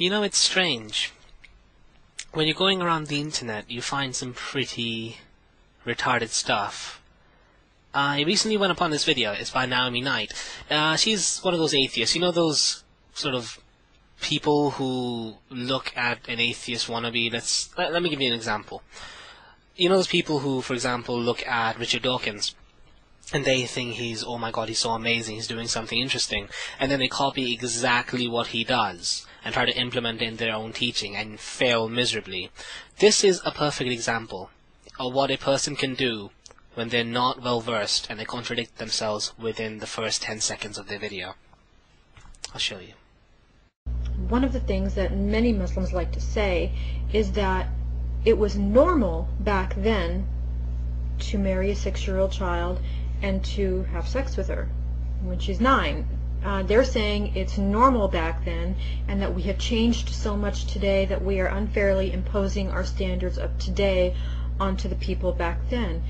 You know, it's strange. When you're going around the internet, you find some pretty retarded stuff. I recently went upon this video. It's by Naomi Knight. She's one of those atheists. You know those sort of people who look at an atheist wannabe? Let me give you an example. You know those people who, for example, look at Richard Dawkins, and they think he's, oh my god, he's so amazing, he's doing something interesting, and then they copy exactly what he does and try to implement it in their own teaching and fail miserably. This is a perfect example of what a person can do when they're not well versed and they contradict themselves within the first 10 seconds of their video. I'll show you. One of the things that many Muslims like to say is that it was normal back then to marry a 6-year-old child and to have sex with her when she's 9. They're saying it's normal back then, and that we have changed so much today that we are unfairly imposing our standards of today onto the people back then.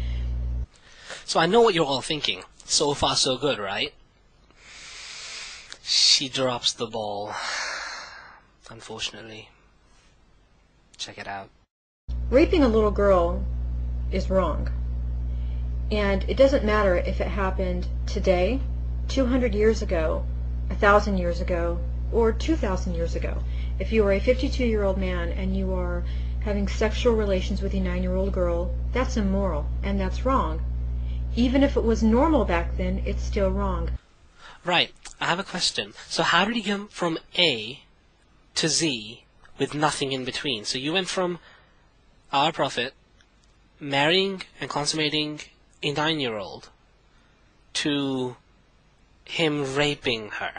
So I know what you're all thinking. So far so good, right? She drops the ball, unfortunately. Check it out. Raping a little girl is wrong. And it doesn't matter if it happened today, 200 years ago, 1,000 years ago, or 2,000 years ago. If you are a 52-year-old man and you are having sexual relations with a 9-year-old girl, that's immoral, and that's wrong. Even if it was normal back then, it's still wrong. Right. I have a question. So how did you come from A to Z with nothing in between? So you went from our Prophet marrying and consummating a 9-year-old to him raping her.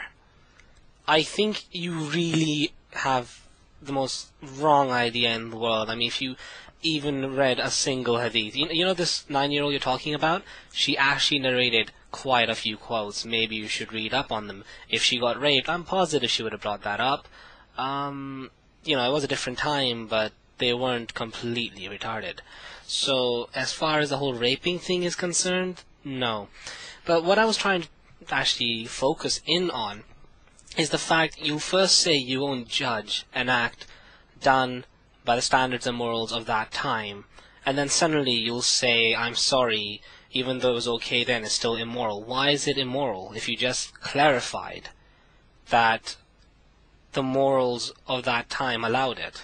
I think you really have the most wrong idea in the world. I mean, if you even read a single hadith. You know this 9-year-old you're talking about? She actually narrated quite a few quotes. Maybe you should read up on them. If she got raped, I'm positive she would have brought that up. You know, it was a different time, but they weren't completely retarded. So, as far as the whole raping thing is concerned, no. But what I was trying to actually focus in on is the fact you first say you won't judge an act done by the standards and morals of that time, and then suddenly you'll say, I'm sorry, even though it was okay then, it's still immoral. Why is it immoral if you just clarified that the morals of that time allowed it?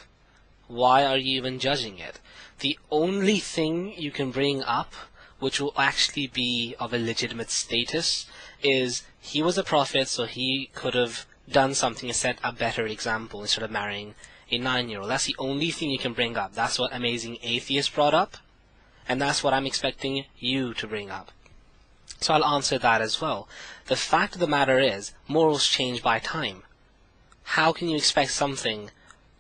Why are you even judging it? The only thing you can bring up which will actually be of a legitimate status is he was a prophet, so he could have done something and set a better example instead of marrying a 9-year-old. That's the only thing you can bring up. That's what Amazing Atheist brought up, and that's what I'm expecting you to bring up. So I'll answer that as well. The fact of the matter is, morals change by time. How can you expect something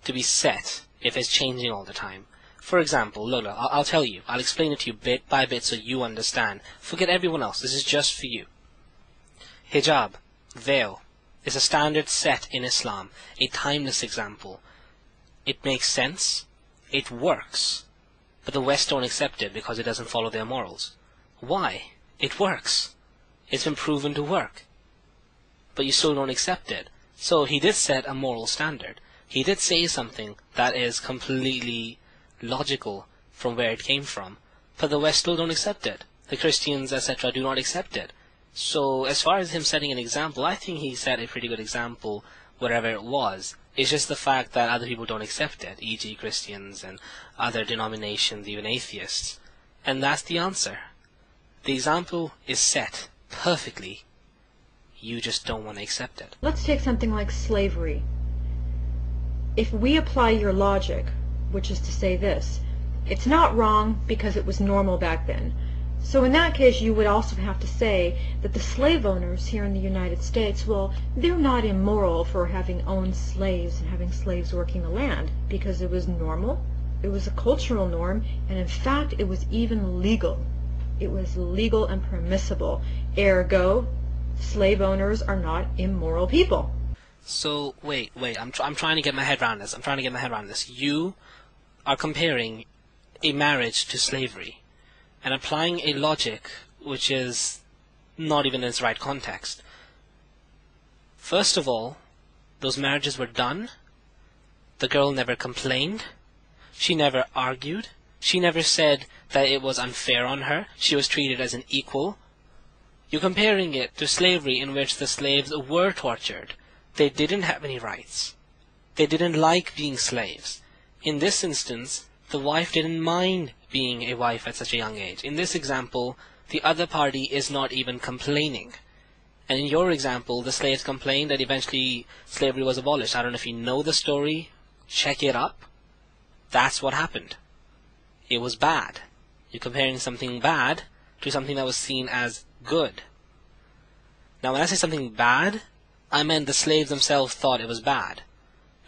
to be set if it's changing all the time? For example, look, I'll tell you. I'll explain it to you bit by bit so you understand. Forget everyone else. This is just for you. Hijab, veil, is a standard set in Islam, a timeless example. It makes sense. It works. But the West don't accept it because it doesn't follow their morals. Why? It works. It's been proven to work. But you still don't accept it. So he did set a moral standard. He did say something that is completely logical from where it came from. But the West still don't accept it. The Christians, etc. do not accept it. So as far as him setting an example, I think he set a pretty good example wherever it was. It's just the fact that other people don't accept it, e.g. Christians and other denominations, even atheists. And that's the answer. The example is set perfectly. You just don't want to accept it. Let's take something like slavery. If we apply your logic, which is to say this, it's not wrong because it was normal back then. So in that case, you would also have to say that the slave owners here in the United States, well, they're not immoral for having owned slaves and having slaves working the land, because it was normal, it was a cultural norm, and in fact, it was even legal. It was legal and permissible. Ergo, slave owners are not immoral people. So, wait, I'm trying to get my head around this. You are comparing a marriage to slavery and applying a logic which is not even in its right context. First of all, those marriages were done The girl never complained. She never argued. She never said that it was unfair on her. She was treated as an equal. You're comparing it to slavery, in which the slaves were tortured. They didn't have any rights. They didn't like being slaves. In this instance, the wife didn't mind being a wife at such a young age. In this example, the other party is not even complaining. And in your example, the slaves complained that eventually slavery was abolished. I don't know if you know the story. Check it up. That's what happened. It was bad. You're comparing something bad to something that was seen as good. Now, when I say something bad, I meant the slaves themselves thought it was bad.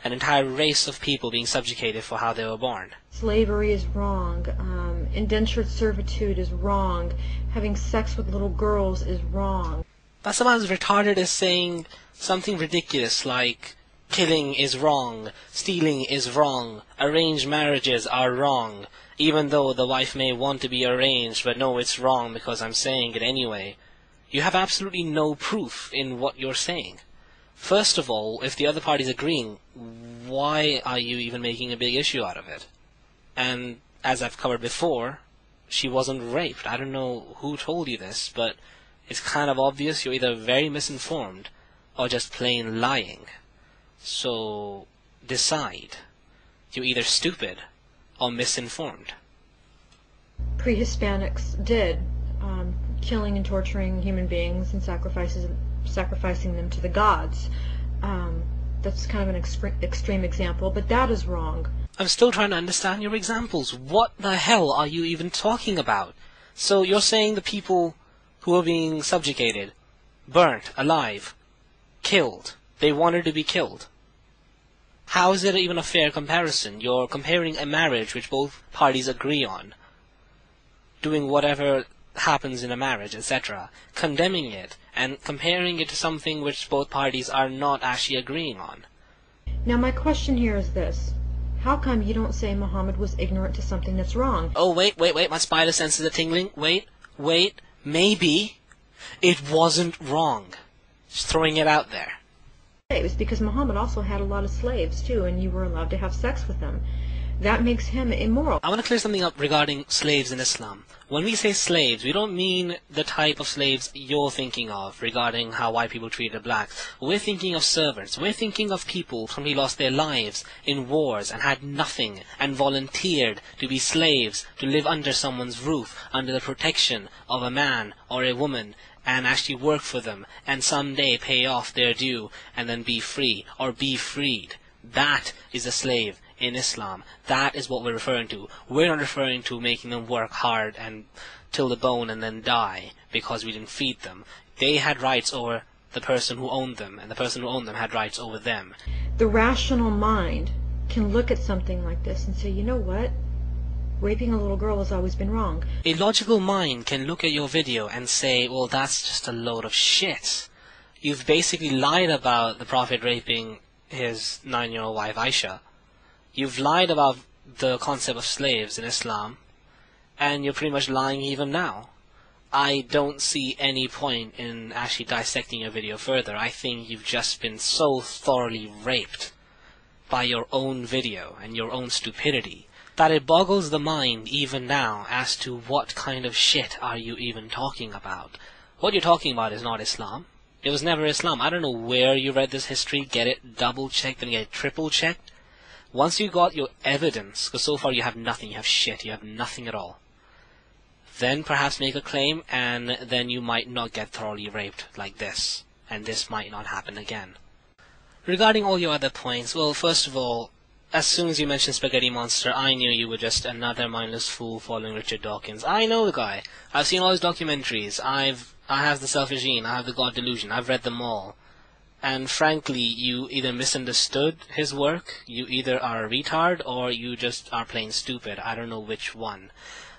An entire race of people being subjugated for how they were born. Slavery is wrong. Indentured servitude is wrong. Having sex with little girls is wrong. That's about as retarded as saying something ridiculous like killing is wrong, stealing is wrong, arranged marriages are wrong, even though the wife may want to be arranged, but no, it's wrong because I'm saying it anyway. You have absolutely no proof in what you're saying. First of all, if the other party's agreeing, why are you even making a big issue out of it? And as I've covered before, she wasn't raped. I don't know who told you this, but it's kind of obvious you're either very misinformed or just plain lying. So decide. You're either stupid or misinformed. Pre-Hispanics did, killing and torturing human beings and sacrificing them to the gods. That's kind of an extreme example, but that is wrong. I'm still trying to understand your examples. What the hell are you even talking about? So you're saying the people who are being subjugated, burnt, alive, killed, they wanted to be killed. How is it even a fair comparison? You're comparing a marriage which both parties agree on, doing whatever happens in a marriage, etc., condemning it, and comparing it to something which both parties are not actually agreeing on. Now my question here is this. How come you don't say Muhammad was ignorant to something that's wrong? Oh, wait, my spider senses are tingling. Wait, maybe it wasn't wrong. Just throwing it out there. It was because Muhammad also had a lot of slaves too, and you were allowed to have sex with them. That makes him immoral. I want to clear something up regarding slaves in Islam. When we say slaves, we don't mean the type of slaves you're thinking of regarding how white people treated blacks. We're thinking of servants. We're thinking of people who lost their lives in wars and had nothing and volunteered to be slaves, to live under someone's roof, under the protection of a man or a woman, and actually work for them and someday pay off their due and then be free or be freed. That is a slave in Islam. That is what we're referring to. We're not referring to making them work hard and till the bone and then die because we didn't feed them. They had rights over the person who owned them, and the person who owned them had rights over them. The rational mind can look at something like this and say, you know what? Raping a little girl has always been wrong. A logical mind can look at your video and say, well, that's just a load of shit. You've basically lied about the Prophet raping his 9-year-old wife Aisha. You've lied about the concept of slaves in Islam, and you're pretty much lying even now. I don't see any point in actually dissecting your video further. I think you've just been so thoroughly raped by your own video and your own stupidity that it boggles the mind even now as to what kind of shit are you even talking about. What you're talking about is not Islam. It was never Islam. I don't know where you read this history. Get it double-checked and get it triple-checked. Once you got your evidence, because so far you have nothing, you have shit, you have nothing at all, then perhaps make a claim, and then you might not get thoroughly raped like this, and this might not happen again. Regarding all your other points, well, first of all, as soon as you mentioned Spaghetti Monster, I knew you were just another mindless fool following Richard Dawkins. I know the guy. I've seen all his documentaries. I have the Selfish Gene, I have the God Delusion, I've read them all. And frankly, you either misunderstood his work, you either are a retard, or you just are plain stupid. I don't know which one.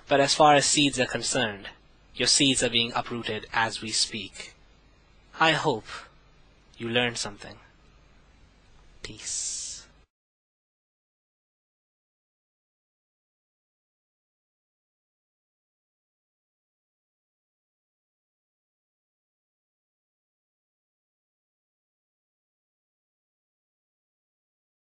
But as far as seeds are concerned, your seeds are being uprooted as we speak. I hope you learned something. Peace.